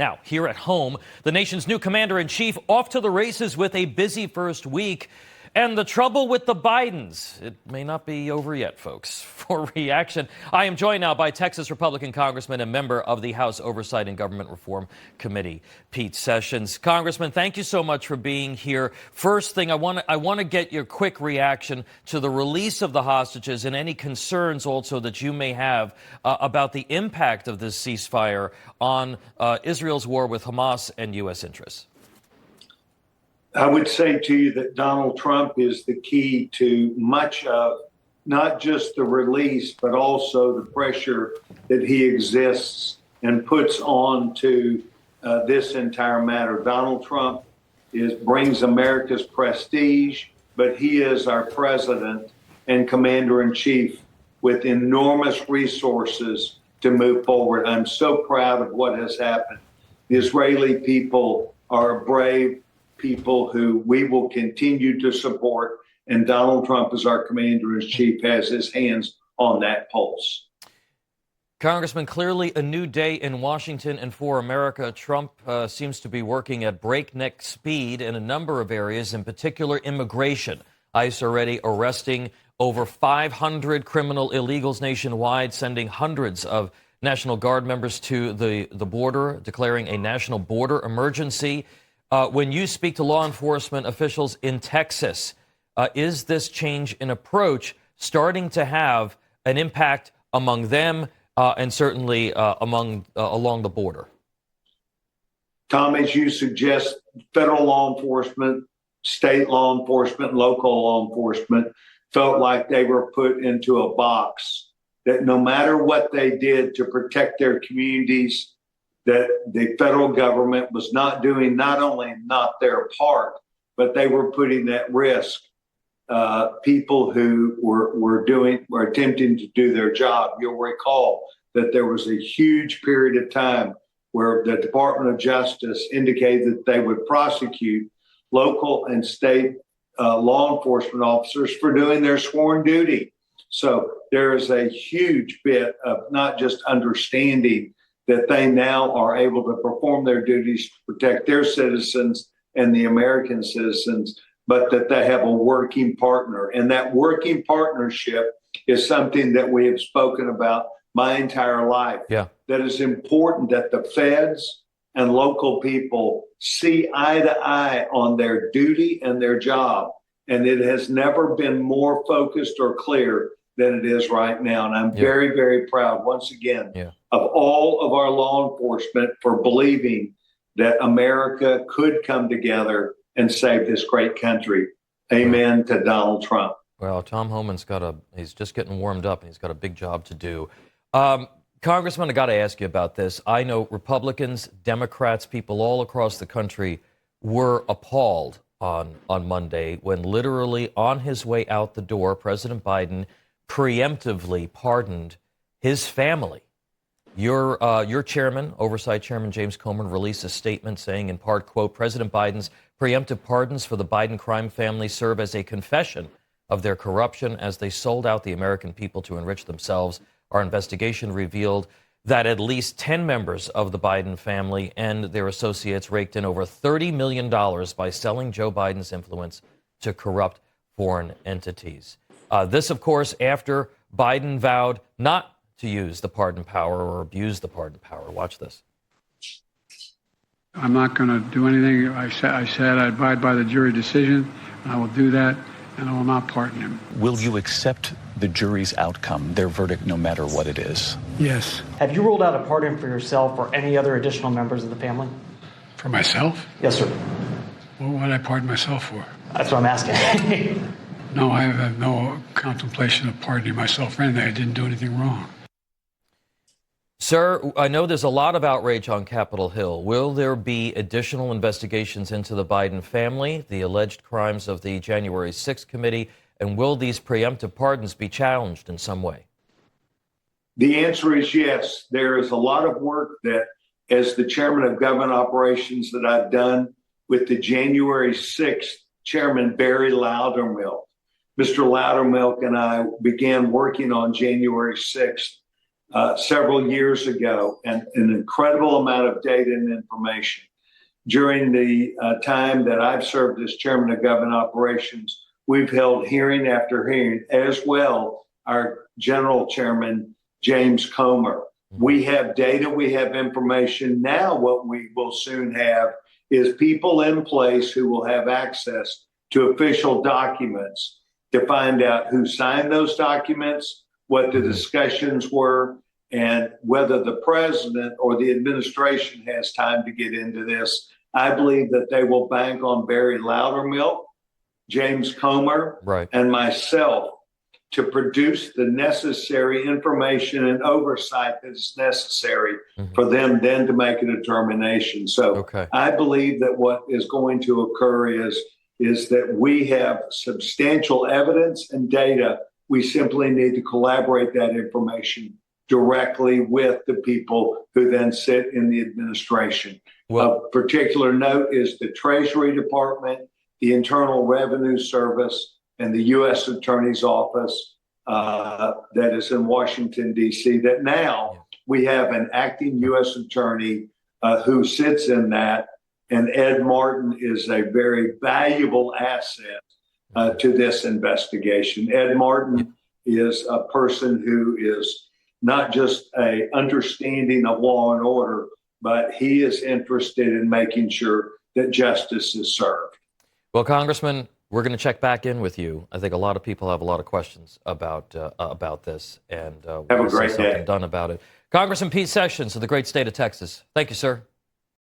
Now, here at home, the nation's new commander-in-chief off to the races with a busy first week. And the trouble with the Bidens, it may not be over yet, folks. For reaction, I am joined now by Texas Republican Congressman and member of the House Oversight and Government Reform Committee, Pete Sessions. Congressman, thank you so much for being here. First thing, I want to get your quick reaction to the release of the hostages and any concerns also that you may have about the impact of this ceasefire on Israel's war with Hamas and U.S. interests. I would say to you that Donald Trump is the key to much of not just the release, but also the pressure that he exists and puts on to this entire matter. Donald Trump brings America's prestige, but he is our president and commander-in-chief with enormous resources to move forward. I'm so proud of what has happened. The Israeli people are brave people who we will continue to support, and Donald Trump, as our commander-in-chief, has his hands on that pulse. Congressman, clearly a new day in Washington and for America. Trump seems to be working at breakneck speed in a number of areas, in particular immigration. ICE already arresting over 500 criminal illegals nationwide, sending hundreds of National Guard members to the border, declaring a national border emergency. When you speak to law enforcement officials in Texas, is this change in approach starting to have an impact among them and certainly along the border? Tom, as you suggest, federal law enforcement, state law enforcement, local law enforcement felt like they were put into a box that no matter what they did to protect their communities, that the federal government was not doing not only not their part, but they were putting at risk people who were attempting to do their job. You'll recall that there was a huge period of time where the Department of Justice indicated that they would prosecute local and state law enforcement officers for doing their sworn duty. So there is a huge bit of not just understanding that they now are able to perform their duties to protect their citizens and the American citizens, but that they have a working partner. And that working partnership is something that we have spoken about my entire life. Yeah. That is important that the feds and local people see eye to eye on their duty and their job. And it has never been more focused or clear than it is right now. And I'm very, very proud, once again, of all of our law enforcement for believing that America could come together and save this great country. Amen to Donald Trump. Well, Tom Homan's he's just getting warmed up, and he's got a big job to do. Congressman, I got to ask you about this. I know Republicans, Democrats, people all across the country were appalled on Monday when literally on his way out the door, President Biden preemptively pardoned his family. Your chairman, Oversight Chairman James Comer, released a statement saying, in part, quote, President Biden's preemptive pardons for the Biden crime family serve as a confession of their corruption as they sold out the American people to enrich themselves. Our investigation revealed that at least 10 members of the Biden family and their associates raked in over $30 million by selling Joe Biden's influence to corrupt foreign entities. This, of course, after Biden vowed not to use the pardon power or abuse the pardon power. Watch this. I'm not going to do anything. I said I abide by the jury decision. I will do that, and I will not pardon him. Will you accept the jury's outcome, their verdict, no matter what it is? Yes. Have you ruled out a pardon for yourself or any other additional members of the family? For myself? Yes, sir. Well, what did I pardon myself for? That's what I'm asking. No, I have no contemplation of pardoning myself for anything. I didn't do anything wrong. Sir, I know there's a lot of outrage on Capitol Hill. Will there be additional investigations into the Biden family, the alleged crimes of the January 6th committee, and will these preemptive pardons be challenged in some way? The answer is yes. There is a lot of work that, as the chairman of government operations, that I've done with the January 6th chairman, Barry Loudermilk. Mr. Loudermilk and I began working on January 6th several years ago, and an incredible amount of data and information. During the time that I've served as chairman of government operations, we've held hearing after hearing, as well our general chairman, James Comer. We have data, we have information. Now what we will soon have is people in place who will have access to official documents to find out who signed those documents, what the discussions were, and whether the president or the administration has time to get into this. I believe that they will bank on Barry Loudermilk, James Comer, Right. and myself to produce the necessary information and oversight that is necessary for them then to make a determination. So I believe that what is going to occur is that we have substantial evidence and data. We simply need to collaborate that information directly with the people who then sit in the administration. Of particular note is the Treasury Department, the Internal Revenue Service, and the U.S. Attorney's Office that is in Washington, D.C., that now we have an acting U.S. attorney who sits in that, and Ed Martin is a very valuable asset to this investigation. Ed Martin is a person who is not just an understanding of law and order, but he is interested in making sure that justice is served. Well, Congressman, we're going to check back in with you. I think a lot of people have a lot of questions about this, and have a great something day. done about it. Congressman Pete Sessions of the great state of Texas. Thank you, sir.